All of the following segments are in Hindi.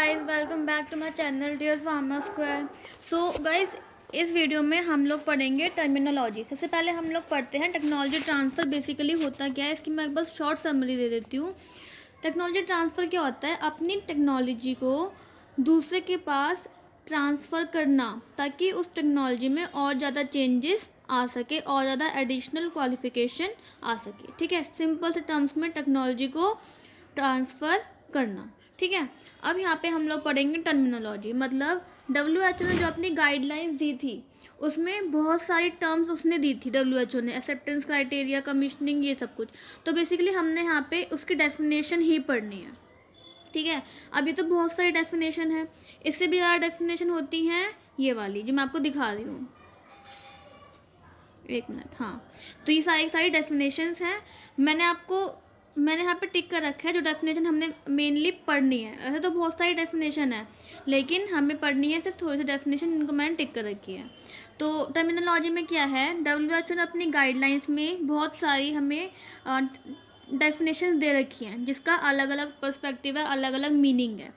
Guys welcome back to my channel dear pharma square. So guys, इस वीडियो में हम लोग पढ़ेंगे टर्मिनोलॉजी। सबसे पहले हम लोग पढ़ते हैं टेक्नोलॉजी ट्रांसफ़र बेसिकली होता क्या है। इसकी मैं बस शॉर्ट समरी दे देती हूँ। टेक्नोलॉजी ट्रांसफ़र क्या होता है? अपनी टेक्नोलॉजी को दूसरे के पास ट्रांसफ़र करना ताकि उस टेक्नोलॉजी में और ज़्यादा चेंजेस आ सके और ज़्यादा एडिशनल क्वालिफिकेशन आ सके। ठीक है, सिंपल से टर्म्स में टेक्नोलॉजी को ट्रांसफ़र करना। ठीक है, अब यहाँ पे हम लोग पढ़ेंगे टर्मिनोलॉजी। मतलब WHO ने जो अपनी गाइडलाइंस दी थी उसमें बहुत सारी टर्म्स उसने दी थी। WHO ने एक्सेप्टेंस क्राइटेरिया, कमीशनिंग, ये सब कुछ। तो बेसिकली हमने यहाँ पे उसकी डेफिनेशन ही पढ़नी है। ठीक है, अभी तो बहुत सारी डेफिनेशन है, इससे भी ज़्यादा डेफिनेशन होती हैं ये वाली जो मैं आपको दिखा रही हूँ। एक मिनट। हाँ, तो ये सारी सारी डेफिनेशंस हैं। मैंने यहाँ पे टिक कर रखा है जो डेफिनेशन हमने मेनली पढ़नी है। ऐसे तो बहुत सारी डेफिनेशन है लेकिन हमें पढ़नी है सिर्फ थोड़ी सी डेफिनेशन, इनको मैंने टिक कर रखी है। तो टर्मिनोलॉजी में क्या है, WHO ने अपनी गाइडलाइंस में बहुत सारी हमें डेफिनेशन दे रखी हैं जिसका अलग अलग पर्सपेक्टिव है, अलग अलग मीनिंग है।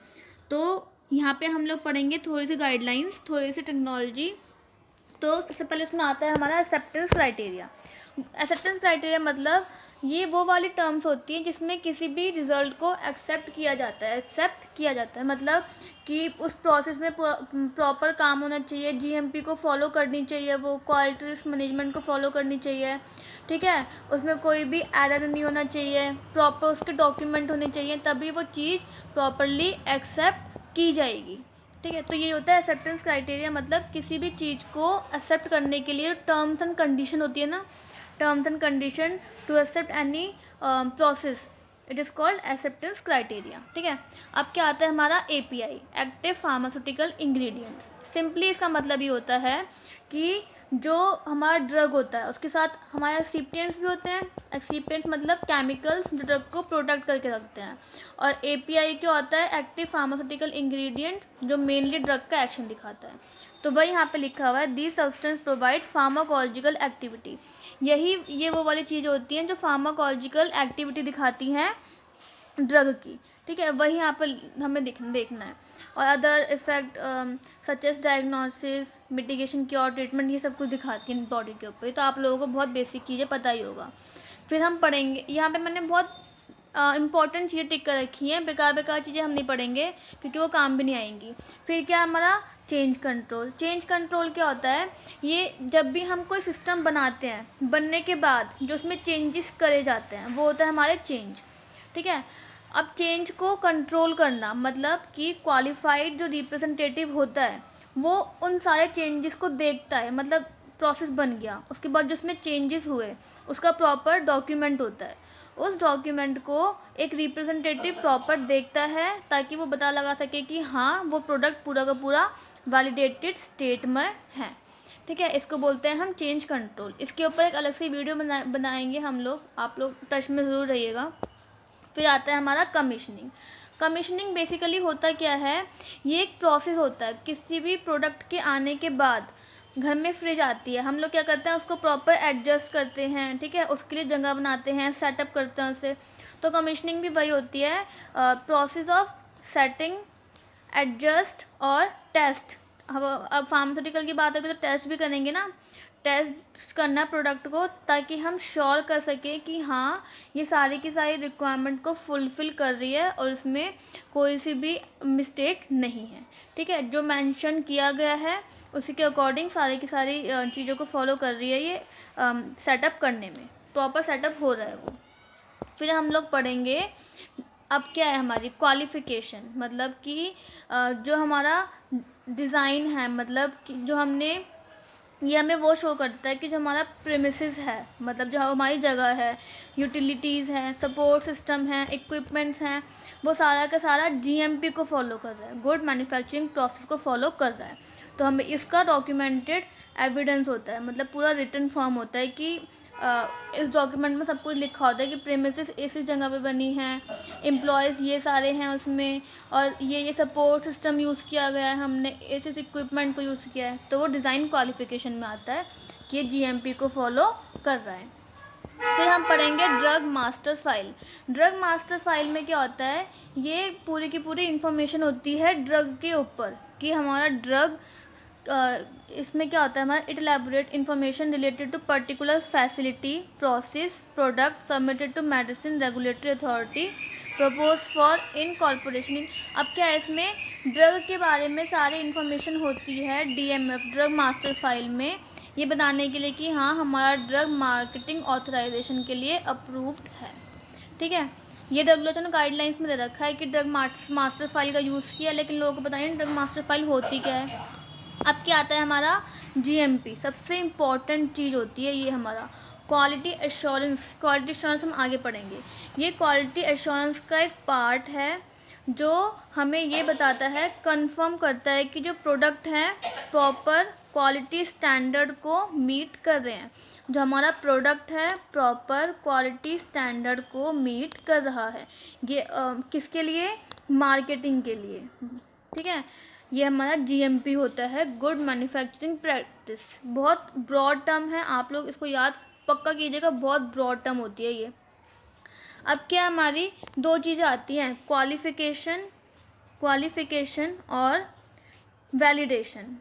तो यहाँ पे हम लोग पढ़ेंगे थोड़ी सी गाइडलाइंस, थोड़ी सी टेक्नोलॉजी। तो सबसे पहले उसमें आता है हमारा एक्सेप्टेंस क्राइटेरिया। एक्सेप्टेंस क्राइटेरिया मतलब ये वो वाली टर्म्स होती हैं जिसमें किसी भी रिज़ल्ट को एक्सेप्ट किया जाता है। एक्सेप्ट किया जाता है मतलब कि उस प्रोसेस में प्रॉपर काम होना चाहिए, GMP को फॉलो करनी चाहिए, वो क्वालिटी रिस्क मैनेजमेंट को फॉलो करनी चाहिए। ठीक है, उसमें कोई भी एरर नहीं होना चाहिए, प्रॉपर उसके डॉक्यूमेंट होने चाहिए, तभी वो चीज़ प्रॉपरली एक्सेप्ट की जाएगी। ठीक है, तो ये होता है एक्सेप्टेंस क्राइटेरिया। मतलब किसी भी चीज़ को एक्सेप्ट करने के लिए टर्म्स एंड कंडीशन होती है ना, terms and condition to accept any process, it is called acceptance criteria. ठीक है, अब क्या आता है हमारा API, active pharmaceutical ingredients. Simply इसका मतलब ये होता है कि जो हमारा ड्रग होता है उसके साथ हमारे एक्सिपिएंट्स भी होते हैं। एक्सिपिएंट्स मतलब केमिकल्स जो ड्रग को प्रोटेक्ट करके रखते हैं। और API क्या होता है? एक्टिव फार्मास्यूटिकल इंग्रेडिएंट, जो मेनली ड्रग का एक्शन दिखाता है। तो वही यहाँ पे लिखा हुआ है, दी सब्सटेंस प्रोवाइड फार्माकोलॉजिकल एक्टिविटी। ये वो वाली चीज़ होती हैं जो फार्माकोलॉजिकल एक्टिविटी दिखाती हैं ड्रग की। ठीक है, वही यहाँ पर हमें देखना है। और other effect such as diagnosis, mitigation, cure, treatment, ये सब कुछ दिखाती हैं बॉडी के ऊपर। तो आप लोगों को बहुत बेसिक चीज़ें पता ही होगा। फिर हम पढ़ेंगे, यहाँ पे मैंने बहुत इंपॉर्टेंट चीज़ें टिक कर रखी हैं। बेकार चीज़ें हम नहीं पढ़ेंगे क्योंकि वो काम भी नहीं आएंगी। फिर क्या हमारा चेंज कंट्रोल। चेंज कंट्रोल क्या होता है? ये जब भी हम कोई सिस्टम बनाते हैं, बनने के बाद जो उसमें चेंजेस करे जाते हैं वो होता है हमारे चेंज। ठीक है, अब चेंज को कंट्रोल करना मतलब कि क्वालिफाइड जो रिप्रेजेंटेटिव होता है वो उन सारे चेंजेस को देखता है। मतलब प्रोसेस बन गया, उसके बाद जो उसमें चेंजेस हुए उसका प्रॉपर डॉक्यूमेंट होता है। उस डॉक्यूमेंट को एक रिप्रेजेंटेटिव प्रॉपर देखता है ताकि वो पता लगा सके कि हाँ वो प्रोडक्ट पूरा का पूरा वैलिडेटेड स्टेट में है। ठीक है, इसको बोलते हैं हम चेंज कंट्रोल। इसके ऊपर एक अलग से वीडियो बनाएंगे हम लोग, आप लोग टच में ज़रूर रहिएगा। फिर आता है हमारा कमीशनिंग। कमीशनिंग बेसिकली होता क्या है? ये एक प्रोसेस होता है। किसी भी प्रोडक्ट के आने के बाद घर में फ्रिज आती है, हम लोग क्या करते हैं उसको प्रॉपर एडजस्ट करते हैं। ठीक है, उसके लिए जगह बनाते हैं, सेटअप करते हैं उसे। तो कमीशनिंग भी वही होती है, प्रोसेस ऑफ सेटिंग, एडजस्ट और टेस्ट। अब फार्मास्यूटिकल की बात है तो टेस्ट भी करेंगे ना, टेस्ट करना प्रोडक्ट को ताकि हम श्योर कर सकें कि हाँ ये सारी की सारी रिक्वायरमेंट को फुलफ़िल कर रही है और इसमें कोई सी भी मिस्टेक नहीं है। ठीक है, जो मेंशन किया गया है उसी के अकॉर्डिंग सारी की सारी चीज़ों को फॉलो कर रही है ये सेटअप करने में, प्रॉपर सेटअप हो रहा है वो। फिर हम लोग पढ़ेंगे अब क्या है हमारी क्वालिफ़िकेशन। मतलब कि जो हमारा डिज़ाइन है, मतलब कि जो हमने, ये हमें वो शो करता है कि जो हमारा प्रीमिसेस है, मतलब जो हमारी जगह है, यूटिलिटीज़ हैं, सपोर्ट सिस्टम है, इक्विपमेंट्स हैं, वो सारा का सारा GMP को फॉलो कर रहा है, गुड मैन्युफैक्चरिंग प्रोसेस को फॉलो कर रहा है। तो हमें इसका डॉक्यूमेंटेड एविडेंस होता है, मतलब पूरा रिटन फॉर्म होता है कि इस डॉक्यूमेंट में सब कुछ लिखा होता है कि प्रीमिसेस इस जगह पे बनी है, एम्प्लॉयज़ ये सारे हैं उसमें, और ये सपोर्ट सिस्टम यूज़ किया गया है, हमने इस इक्विपमेंट को यूज़ किया है। तो वो डिज़ाइन क्वालिफिकेशन में आता है कि ये GMP को फॉलो कर रहा है। फिर हम पढ़ेंगे drug master file. Drug master file में क्या होता है, ये पूरी की पूरी इंफॉर्मेशन होती है ड्रग के ऊपर कि हमारा ड्रग, इसमें क्या होता है हमारा, it elaborate information related to particular facility, process, product submitted to medicine regulatory authority propose for incorporation. अब क्या है, इसमें ड्रग के बारे में सारी इन्फॉर्मेशन होती है DMF ड्रग मास्टर फाइल में, ये बताने के लिए कि हाँ हमारा ड्रग मार्केटिंग ऑथराइजेशन के लिए अप्रूव्ड है। ठीक है, ये WHO गाइडलाइंस में दे रखा है कि ड्रग मास्टर फाइल का यूज़ किया, लेकिन लोगों को पता नहीं ड्रग मास्टर फाइल होती क्या है। अब क्या आता है हमारा GMP, सबसे इम्पॉर्टेंट चीज़ होती है ये हमारा क्वालिटी एश्योरेंस। क्वालिटी एश्योरेंस हम आगे पढ़ेंगे। ये क्वालिटी एश्योरेंस का एक पार्ट है जो हमें ये बताता है, कंफर्म करता है कि जो प्रोडक्ट हैं प्रॉपर क्वालिटी स्टैंडर्ड को मीट कर रहे हैं। जो हमारा प्रोडक्ट है प्रॉपर क्वालिटी स्टैंडर्ड को मीट कर रहा है। ये किसके लिए, मार्केटिंग के लिए। ठीक है, ये हमारा GMP होता है, गुड मैन्युफैक्चरिंग प्रैक्टिस। बहुत ब्रॉड टर्म है, आप लोग इसको याद पक्का कीजिएगा, बहुत ब्रॉड टर्म होती है ये। अब क्या हमारी दो चीज़ें आती हैं, क्वालिफिकेशन और वैलिडेशन।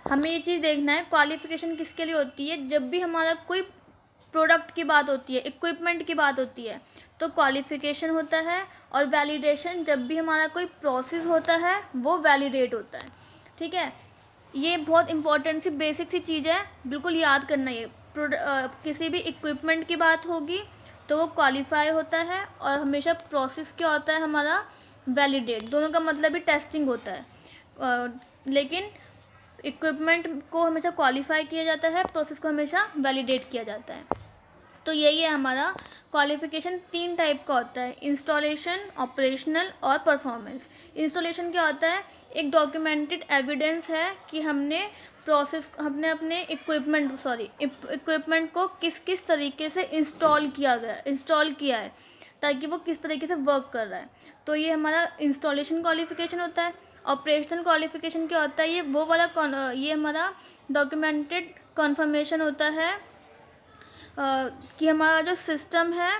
हमें ये चीज़ देखना है क्वालिफिकेशन किसके लिए होती है, जब भी हमारा कोई प्रोडक्ट की बात होती है, इक्विपमेंट की बात होती है तो क्वालिफिकेशन होता है, और वैलिडेशन जब भी हमारा कोई प्रोसेस होता है वो वैलिडेट होता है। ठीक है, ये बहुत इंपॉर्टेंट सी बेसिक सी चीज़ है, बिल्कुल याद करना। ये किसी भी इक्विपमेंट की बात होगी तो वो क्वालिफाई होता है, और हमेशा प्रोसेस क्या होता है हमारा, वैलिडेट। दोनों का मतलब ही टेस्टिंग होता है, लेकिन इक्विपमेंट को हमेशा क्वालिफाई किया जाता है, प्रोसेस को हमेशा वैलिडेट किया जाता है। तो यही है हमारा क्वालिफिकेशन। 3 टाइप का होता है, इंस्टॉलेशन, ऑपरेशनल और परफॉर्मेंस। इंस्टॉलेशन क्या होता है, एक डॉक्यूमेंटेड एविडेंस है कि हमने अपने इक्विपमेंट को किस किस तरीके से इंस्टॉल किया है ताकि वो किस तरीके से वर्क कर रहा है। तो ये हमारा इंस्टॉलेशन क्वालिफिकेशन होता है। ऑपरेशनल क्वालिफिकेशन क्या होता है, ये हमारा डॉक्यूमेंटेड कन्फर्मेशन होता है कि हमारा जो सिस्टम है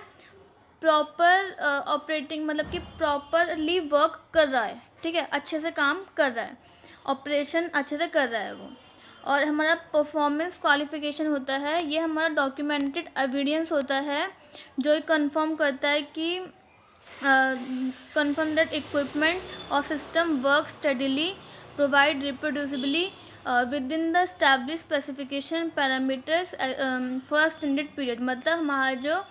प्रॉपर ऑपरेटिंग, मतलब कि प्रॉपरली वर्क कर रहा है। ठीक है, अच्छे से काम कर रहा है, ऑपरेशन अच्छे से कर रहा है वो। और हमारा परफॉर्मेंस क्वालिफिकेशन होता है, ये हमारा डॉक्यूमेंटेड एविडेंस होता है जो ये कंफर्म करता है कि confirm that equipment or system works steadily, provide reproducibly within the established specification parameters for extended period। मतलब हमारा जो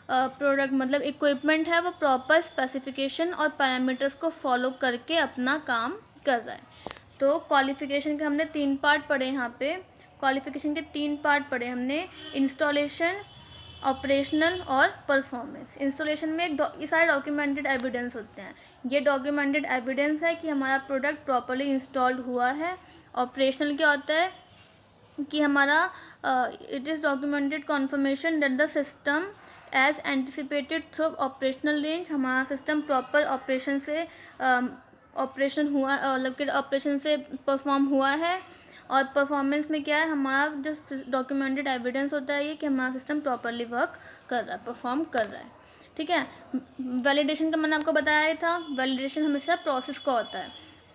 प्रोडक्ट मतलब इक्विपमेंट है वो प्रॉपर स्पेसिफिकेशन और पैरामीटर्स को फॉलो करके अपना काम कर रहा है। तो क्वालिफिकेशन के हमने 3 पार्ट पढ़े यहाँ पे। क्वालिफिकेशन के 3 पार्ट पढ़े हमने, इंस्टॉलेशन, ऑपरेशनल और परफॉर्मेंस। इंस्टॉलेशन में ये सारे डॉक्यूमेंटेड एविडेंस होते हैं। ये डॉक्यूमेंटेड एविडेंस है कि हमारा प्रोडक्ट प्रॉपर्ली इंस्टॉल्ड हुआ है। ऑपरेशनल क्या होता है कि हमारा it is documented confirmation that the system as anticipated through operational range. हमारा सिस्टम प्रॉपर ऑपरेशन से ऑपरेशन हुआ, मतलब कि ऑपरेशन से परफॉर्म हुआ है। और परफॉर्मेंस में क्या है, हमारा जो डॉक्यूमेंटेड एविडेंस होता है ये कि हमारा सिस्टम प्रॉपरली वर्क कर रहा है, परफॉर्म कर रहा है। ठीक है, वैलिडेशन का मैंने आपको बताया ही था, वैलिडेशन हमेशा प्रोसेस का होता है।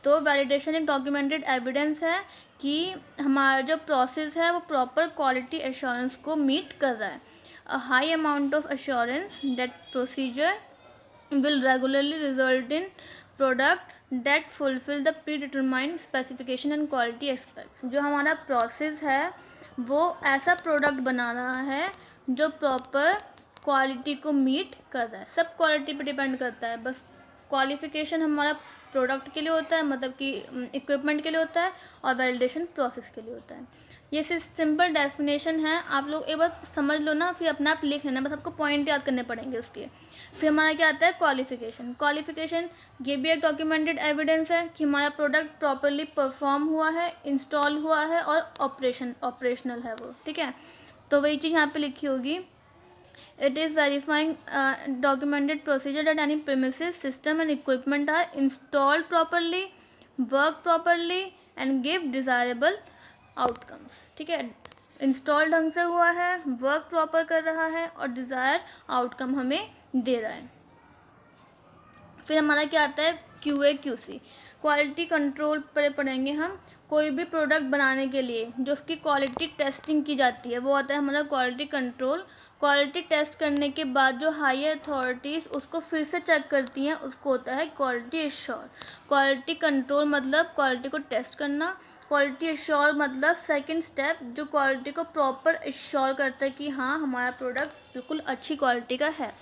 तो वैलिडेशन एक डॉक्यूमेंटेड एविडेंस है कि हमारा जो प्रोसेस है वो प्रॉपर क्वालिटी एश्योरेंस को मीट कर रहा है। A high amount of assurance that procedure will regularly result in product that fulfill the predetermined specification and quality aspects। जो हमारा प्रोसेस है वो ऐसा प्रोडक्ट बना रहा है जो प्रॉपर क्वालिटी को मीट कर रहा है। सब क्वालिटी पे डिपेंड करता है, बस क्वालिफिकेशन हमारा प्रोडक्ट के लिए होता है, मतलब कि इक्विपमेंट के लिए होता है, और वैलिडेशन प्रोसेस के लिए होता है। ये सिंपल डेफिनेशन है, आप लोग एक बार समझ लो ना, फिर अपने आप लिख लेना, बस आपको पॉइंट याद करने पड़ेंगे उसके। फिर हमारा क्या आता है, क्वालिफिकेशन ये भी एक डॉक्यूमेंटेड एविडेंस है कि हमारा प्रोडक्ट प्रॉपरली परफॉर्म हुआ है, इंस्टॉल हुआ है और ऑपरेशनल है वो। ठीक है, तो वही चीज़ यहाँ पे लिखी होगी, it is verifying documented procedure that any premises, system and equipment are installed properly, work properly and give desirable outcomes। ठीक है, इंस्टॉल ढंग से हुआ है, वर्क प्रॉपर कर रहा है और डिज़ायर आउटकम हमें दे रहा है। फिर हमारा क्या आता है QA QC, क्वालिटी कंट्रोल पर पढ़ेंगे हम। कोई भी प्रोडक्ट बनाने के लिए जो उसकी क्वालिटी टेस्टिंग की जाती है वो आता है हमारा क्वालिटी कंट्रोल। क्वालिटी टेस्ट करने के बाद जो हायर अथॉरिटीज़ उसको फिर से चेक करती हैं उसको होता है क्वालिटी एश्योर। क्वालिटी कंट्रोल मतलब क्वालिटी को टेस्ट करना, क्वालिटी एश्योर मतलब सेकंड स्टेप जो क्वालिटी को प्रॉपर एश्योर करता है कि हाँ हमारा प्रोडक्ट बिल्कुल अच्छी क्वालिटी का है।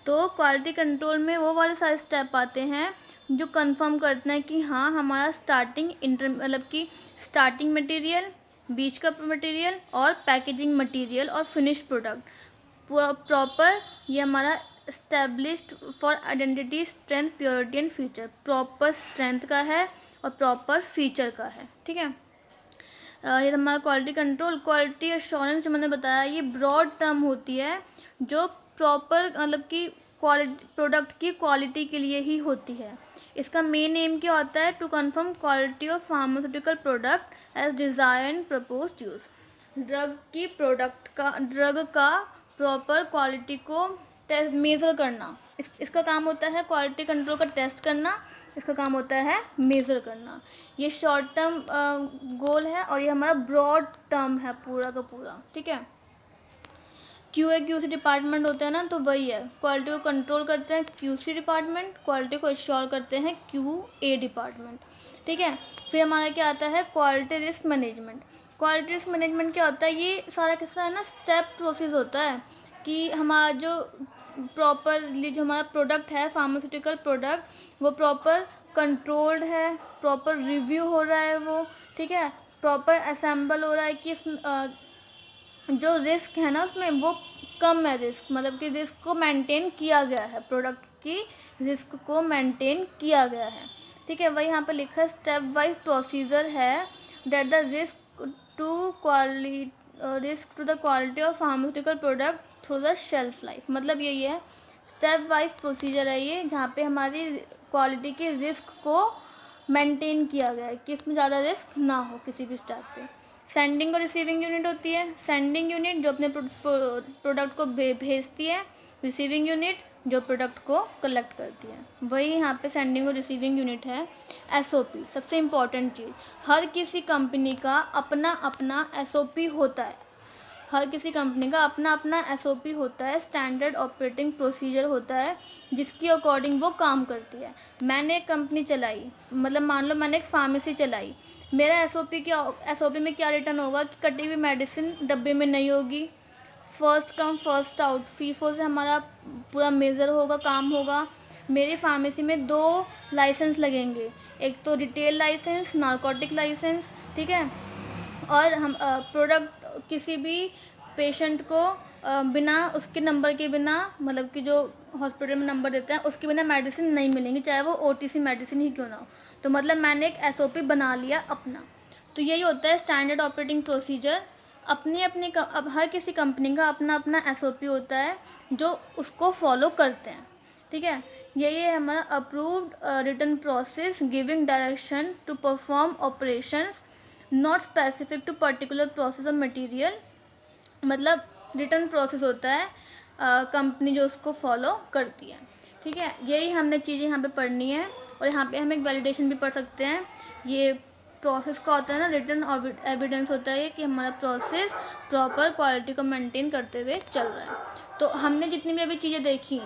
तो क्वालिटी कंट्रोल में वो वाले सारे स्टेप आते हैं जो कंफर्म करते हैं कि हाँ हमारा स्टार्टिंग मतलब कि स्टार्टिंग मटेरियल, बीच का मटेरियल और पैकेजिंग मटेरियल और फिनिश प्रोडक्ट प्रॉपर, ये हमारा established for identity strength purity and feature, proper strength का है और प्रॉपर फीचर का है। ठीक है, ये हमारा क्वालिटी कंट्रोल। क्वालिटी एश्योरेंस जो मैंने बताया ये ब्रॉड टर्म होती है जो प्रॉपर मतलब कि क्वालिटी प्रोडक्ट की क्वालिटी के लिए ही होती है। इसका मेन एम क्या होता है, to confirm quality of pharmaceutical product as design proposed use. Drug का प्रॉपर क्वालिटी को मेज़र करना, इसका काम होता है क्वालिटी कंट्रोल का टेस्ट करना, इसका काम होता है मेज़र करना। ये शॉर्ट टर्म गोल है और ये हमारा ब्रॉड टर्म है पूरा का पूरा। ठीक है, QA QC डिपार्टमेंट होता है ना, तो वही है, क्वालिटी को कंट्रोल करते हैं QC डिपार्टमेंट, क्वालिटी को एश्योर करते हैं QA डिपार्टमेंट। ठीक है, फिर हमारा क्या आता है quality risk management. Quality risk management क्या होता है, ये सारा किस्सा है ना स्टेप प्रोसेस होता है कि हमारा जो प्रॉपरली जो हमारा प्रोडक्ट है फार्मास्यूटिकल प्रोडक्ट वो प्रॉपर कंट्रोल्ड है, प्रॉपर रिव्यू हो रहा है वो। ठीक है, प्रॉपर असेंबल हो रहा है कि जो रिस्क है ना उसमें वो कम है, रिस्क मतलब कि रिस्क को मेंटेन किया गया है, प्रोडक्ट की रिस्क को मेंटेन किया गया है। ठीक है, वही यहाँ पे लिखा है स्टेप वाइज प्रोसीजर है that the risk to the quality of pharmaceutical product through the shelf life. मतलब यही है, स्टेप वाइज प्रोसीजर है ये जहाँ पे हमारी क्वालिटी की रिस्क को मेंटेन किया गया है कि इसमें ज़्यादा रिस्क ना हो किसी भी स्टेप से। सेंडिंग और रिसीविंग यूनिट होती है। सेंडिंग यूनिट जो अपने प्रोडक्ट को भेजती है, रिसीविंग यूनिट जो प्रोडक्ट को कलेक्ट करती है। वही यहाँ पे सेंडिंग और रिसीविंग यूनिट है। SOP सबसे इम्पॉर्टेंट चीज़, हर किसी कंपनी का अपना अपना SOP होता है। हर किसी कंपनी का अपना अपना SOP होता है, स्टैंडर्ड ऑपरेटिंग प्रोसीजर होता है जिसके अकॉर्डिंग वो काम करती है। मैंने एक कंपनी चलाई, मतलब मान लो मैंने एक फार्मेसी चलाई, मेरा SOP में क्या रिटर्न होगा कि कटी हुई मेडिसिन डब्बे में नहीं होगी, first come first out, FIFO से हमारा पूरा मेज़र होगा, काम होगा। मेरी फार्मेसी में 2 लाइसेंस लगेंगे, एक तो रिटेल लाइसेंस, नारकोटिक लाइसेंस। ठीक है, और हम प्रोडक्ट किसी भी पेशेंट को बिना उसके नंबर के बिना, मतलब कि जो हॉस्पिटल में नंबर देते हैं उसके बिना मेडिसिन नहीं मिलेंगी, चाहे वो OTC मेडिसिन ही क्यों ना हो। तो मतलब मैंने एक SOP बना लिया अपना। तो यही होता है स्टैंडर्ड ऑपरेटिंग प्रोसीजर। अब हर किसी कंपनी का अपना अपना SOP होता है जो उसको फॉलो करते हैं। ठीक है, यही है हमारा approved written process giving direction to perform operations not specific to particular process of material. मतलब रिटर्न प्रोसेस होता है कंपनी जो उसको फॉलो करती है। ठीक है, यही हमने चीज़ें यहाँ पे पढ़नी है और यहाँ पे हम एक वैलिडेशन भी पढ़ सकते हैं। ये प्रोसेस का होता है ना, रिटर्न एविडेंस होता है कि हमारा प्रोसेस प्रॉपर क्वालिटी को मेंटेन करते हुए चल रहा है। तो हमने जितनी भी अभी चीज़ें देखी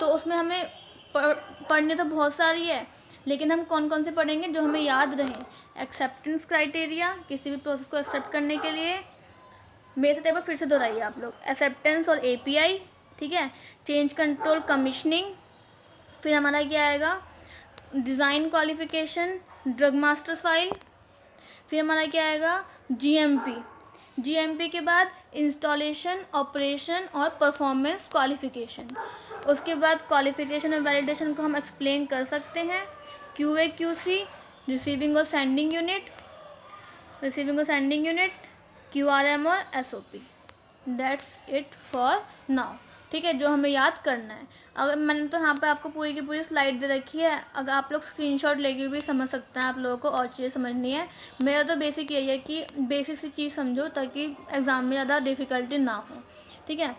तो उसमें हमें पढ़ने तो बहुत सारी है, लेकिन हम कौन कौन से पढ़ेंगे जो हमें याद रहें। एक्सेप्टेंस क्राइटेरिया, किसी भी प्रोसेस को एक्सेप्ट करने के लिए, मेरे से एक बार फिर से दोहराइए आप लोग, एक्सेप्टेंस और API। ठीक है, चेंज कंट्रोल कमीशनिंग, फिर हमारा क्या आएगा design qualification, drug master file, फिर हमारा क्या आएगा GMP के बाद इंस्टॉलेशन, ऑपरेशन और परफॉर्मेंस क्वालिफिकेशन। उसके बाद क्वालिफिकेशन और वैलिडेशन को हम एक्सप्लेन कर सकते हैं। QA QC, रिसीविंग और सेंडिंग यूनिट, QRM और SOP। That's it for now. ठीक है, जो हमें याद करना है। अगर मैंने तो यहाँ पे आपको पूरी की पूरी स्लाइड दे रखी है, अगर आप लोग स्क्रीनशॉट लेके भी समझ सकते हैं, आप लोगों को और चीज़ें समझनी है। मेरा तो बेसिक यही है कि बेसिक सी चीज़ समझो ताकि एग्ज़ाम में ज़्यादा डिफ़िकल्टी ना हो। ठीक है,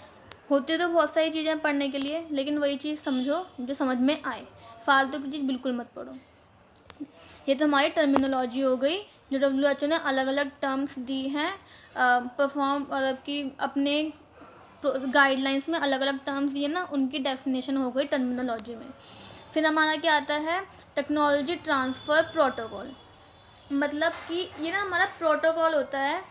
होती तो बहुत सारी चीज़ें पढ़ने के लिए, लेकिन वही चीज़ समझो जो समझ में आए, फालतू की चीज़ बिल्कुल मत पढ़ो। ये तो हमारी टर्मिनोलॉजी हो गई, जो WHO ने अलग अलग टर्म्स दी हैं परफॉर्म, मतलब कि अपने गाइडलाइंस में अलग अलग टर्म्स दिए ना, उनकी डेफिनेशन हो गई टर्मिनोलॉजी में। फिर हमारा क्या आता है, टेक्नोलॉजी ट्रांसफ़र प्रोटोकॉल। मतलब कि ये ना हमारा प्रोटोकॉल होता है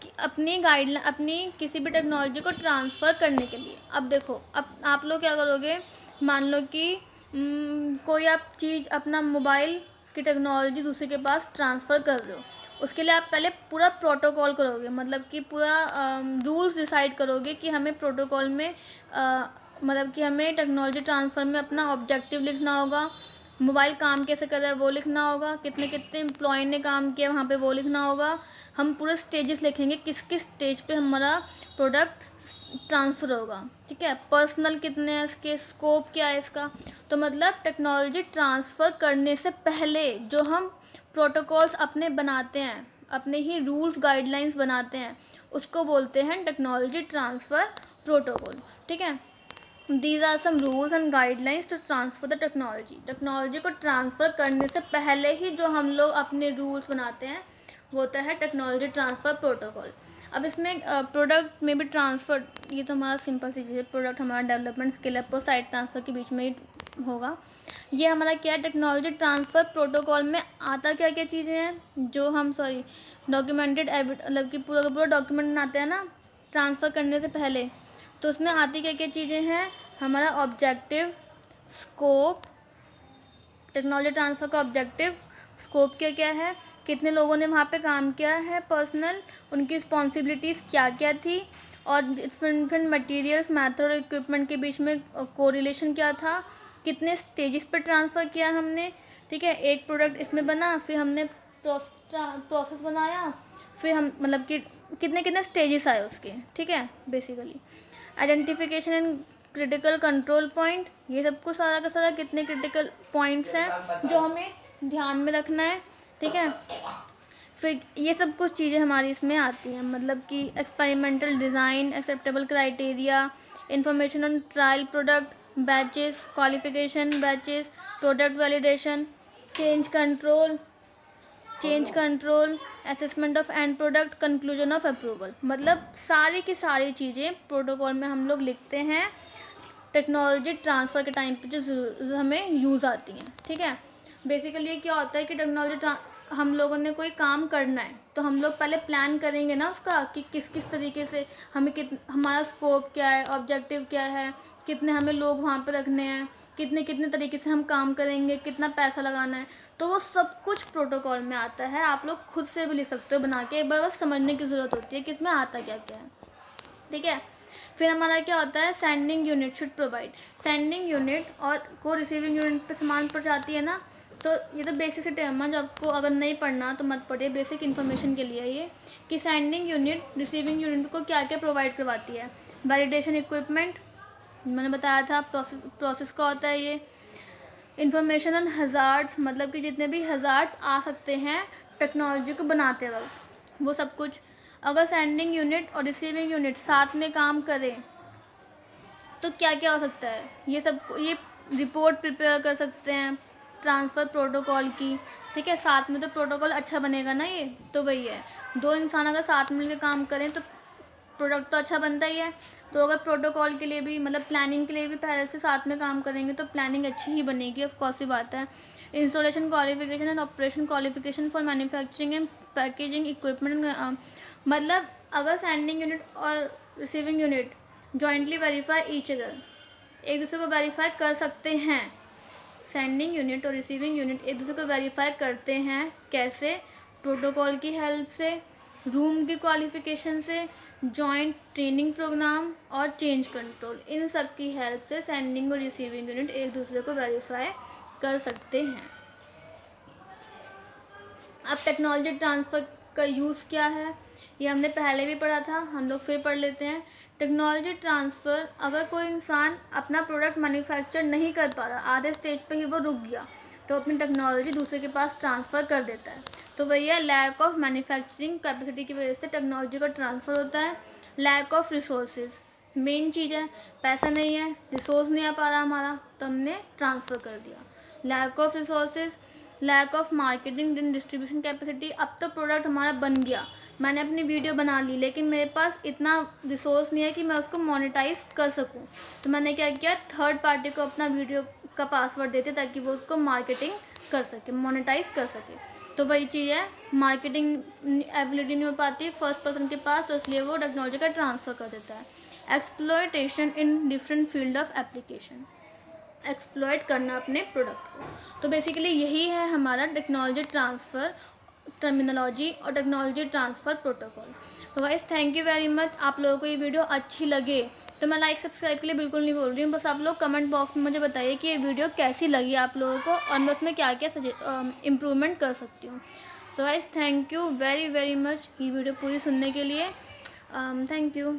कि अपनी किसी भी टेक्नोलॉजी को ट्रांसफ़र करने के लिए। अब देखो, अब आप लोग क्या करोगे, मान लो कि कोई आप चीज़, अपना मोबाइल की टेक्नोलॉजी दूसरे के पास ट्रांसफ़र कर रहे हो, उसके लिए आप पहले पूरा प्रोटोकॉल करोगे, मतलब कि पूरा रूल्स डिसाइड करोगे कि हमें प्रोटोकॉल में मतलब कि हमें टेक्नोलॉजी ट्रांसफ़र में अपना ऑब्जेक्टिव लिखना होगा, मोबाइल काम कैसे कर रहा है वो लिखना होगा, कितने कितने एम्प्लॉय ने काम किया वहाँ पे वो लिखना होगा। हम पूरे स्टेजेस लिखेंगे, किस किस स्टेज पे हमारा प्रोडक्ट ट्रांसफ़र होगा। ठीक है, पर्सनल कितने हैं इसके, स्कोप क्या है इसका। तो मतलब टेक्नोलॉजी ट्रांसफ़र करने से पहले जो हम प्रोटोकॉल्स अपने बनाते हैं, अपने ही रूल्स गाइडलाइंस बनाते हैं, उसको बोलते हैं टेक्नोलॉजी ट्रांसफ़र प्रोटोकॉल। ठीक है, these are some rules and guidelines to transfer the technology को ट्रांसफ़र करने से पहले ही जो हम लोग अपने रूल्स बनाते हैं वो होता है टेक्नोलॉजी ट्रांसफ़र प्रोटोकॉल। अब इसमें प्रोडक्ट में भी ट्रांसफ़र, ये तो हमारा सिंपल सी चीज़ है, प्रोडक्ट हमारा डेवलपमेंट स्किल अप और साइट ट्रांसफ़र के बीच में ही होगा। ये हमारा क्या है, टेक्नोलॉजी ट्रांसफ़र प्रोटोकॉल में आता क्या क्या चीज़ें हैं, जो हम डॉक्यूमेंटेड मतलब कि पूरा का पूरा डॉक्यूमेंट बनाते हैं ना ट्रांसफ़र करने से पहले, तो उसमें आती क्या क्या चीज़ें हैं, हमारा ऑब्जेक्टिव, स्कोप, टेक्नोलॉजी ट्रांसफ़र का ऑब्जेक्टिव, स्कोप क्या क्या है, कितने लोगों ने वहाँ पे काम किया है पर्सनल, उनकी रिस्पॉन्सिबिलिटीज़ क्या क्या थी, और डिफरेंट मटेरियल्स, मेथड और इक्विपमेंट के बीच में कोरिलेशन क्या था, कितने स्टेजेस पे ट्रांसफ़र किया हमने। ठीक है, एक प्रोडक्ट इसमें बना, फिर हमने प्रोसेस बनाया, फिर हम मतलब कि कितने कितने स्टेजेस आए उसके। ठीक है, basically identification and critical control point, ये सब कुछ सारा का सारा कितने क्रिटिकल पॉइंट्स हैं जो हमें ध्यान में रखना है। ठीक है, फिर ये सब कुछ चीज़ें हमारी इसमें आती हैं, मतलब कि experimental design, acceptable criteria, information on trial product, batches, qualification batches, product validation, change control, assessment of and product, conclusion of approval. मतलब सारी की सारी चीज़ें प्रोटोकॉल में हम लोग लिखते हैं टेक्नोलॉजी ट्रांसफ़र के टाइम पे जो हमें यूज़ आती हैं। ठीक है, बेसिकली क्या होता है कि हम लोगों ने कोई काम करना है तो हम लोग पहले प्लान करेंगे ना उसका, कि किस किस तरीके से हमें हमारा स्कोप क्या है, ऑब्जेक्टिव क्या है, कितने हमें लोग वहाँ पे रखने हैं, कितने कितने तरीके से हम काम करेंगे, कितना पैसा लगाना है, तो वो सब कुछ प्रोटोकॉल में आता है। आप लोग खुद से भी लिख सकते हो बना के, एक बार बस समझने की ज़रूरत होती है कि इसमें आता क्या क्या है। ठीक है, फिर हमारा क्या होता है, sending unit should provide. Sending unit और को रिसीविंग यूनिट पे सामान पहुँचाती है ना, तो ये तो बेसिक से टर्म है, जो आपको अगर नहीं पढ़ना तो मत पढ़िए, बेसिक इन्फॉर्मेशन के लिए ये, कि सेंडिंग यूनिट रिसीविंग यूनिट को क्या क्या प्रोवाइड करवाती है। वैलिडेशन इक्विपमेंट, मैंने बताया था प्रोसेस का होता है ये। इन्फॉर्मेशन ऑन हज़ार्ड्स, मतलब कि जितने भी हज़ार्ड्स आ सकते हैं टेक्नोलॉजी को बनाते वक्त, वो सब कुछ। अगर सेंडिंग यूनिट और रिसीविंग यूनिट साथ में काम करें तो क्या क्या हो सकता है, ये रिपोर्ट प्रिपेयर कर सकते हैं ट्रांसफ़र प्रोटोकॉल की। ठीक है, साथ में तो प्रोटोकॉल अच्छा बनेगा ना, ये तो वही है, दो इंसान अगर साथ मिलकर काम करें तो प्रोडक्ट तो अच्छा बनता ही है। तो अगर प्रोटोकॉल के लिए भी, मतलब प्लानिंग के लिए भी पहले से साथ में काम करेंगे तो प्लानिंग अच्छी ही बनेगी, ऑफ कोर्स ही बात है। Installation qualification and operation qualification for manufacturing and packaging equipment, मतलब अगर सेंडिंग यूनिट और receiving unit jointly verify each other, एक दूसरे को वेरीफाई कर सकते हैं। सेंडिंग यूनिट और रिसीविंग यूनिट एक दूसरे को वेरीफाई करते हैं, कैसे, प्रोटोकॉल की हेल्प से, रूम की क्वालिफिकेशन से, जॉइंट ट्रेनिंग प्रोग्राम और चेंज कंट्रोल, इन सब की हेल्प से सेंडिंग और रिसीविंग यूनिट एक दूसरे को वेरीफाई कर सकते हैं। अब टेक्नोलॉजी ट्रांसफ़र का यूज़ क्या है, ये हमने पहले भी पढ़ा था, हम लोग फिर पढ़ लेते हैं। टेक्नोलॉजी ट्रांसफ़र, अगर कोई इंसान अपना प्रोडक्ट मैन्युफैक्चर नहीं कर पा रहा, आधे स्टेज पे ही वो रुक गया, तो अपनी टेक्नोलॉजी दूसरे के पास ट्रांसफ़र कर देता है। तो भैया लैक ऑफ मैन्युफैक्चरिंग कैपेसिटी की वजह से टेक्नोलॉजी का ट्रांसफ़र होता है। लैक ऑफ रिसोर्सेज मेन चीज़ है, पैसा नहीं है, रिसोर्स नहीं आ पा रहा हमारा, तो हमने ट्रांसफ़र कर दिया। Lack of resources, lack of marketing and distribution capacity, अब तो प्रोडक्ट हमारा बन गया, मैंने अपनी वीडियो बना ली, लेकिन मेरे पास इतना रिसोर्स नहीं है कि मैं उसको मोनेटाइज कर सकूं, तो मैंने क्या किया, थर्ड पार्टी को अपना वीडियो का पासवर्ड देते ताकि वो उसको मार्केटिंग कर सके, मोनेटाइज कर सके। तो वही चीज़ है, मार्केटिंग एबिलिटी नहीं हो पाती फर्स्ट पर्सन के पास, तो इसलिए वो टेक्नोलॉजी का ट्रांसफ़र कर देता है। Exploitation in different field of application, exploit करना अपने प्रोडक्ट को। तो बेसिकली यही है हमारा टेक्नोलॉजी ट्रांसफ़र टर्मिनोलॉजी और टेक्नोलॉजी ट्रांसफ़र प्रोटोकॉल। तो guys thank you very much. आप लोगों को ये वीडियो अच्छी लगे तो मैं लाइक सब्सक्राइब के लिए बिल्कुल नहीं बोल रही हूँ, बस आप लोग कमेंट बॉक्स में मुझे बताइए कि ये वीडियो कैसी लगी आप लोगों को और मैं उसमें क्या क्या इम्प्रूवमेंट कर सकती हूँ। तो guys thank you very very much ये वीडियो पूरी सुनने के लिए। Thank you.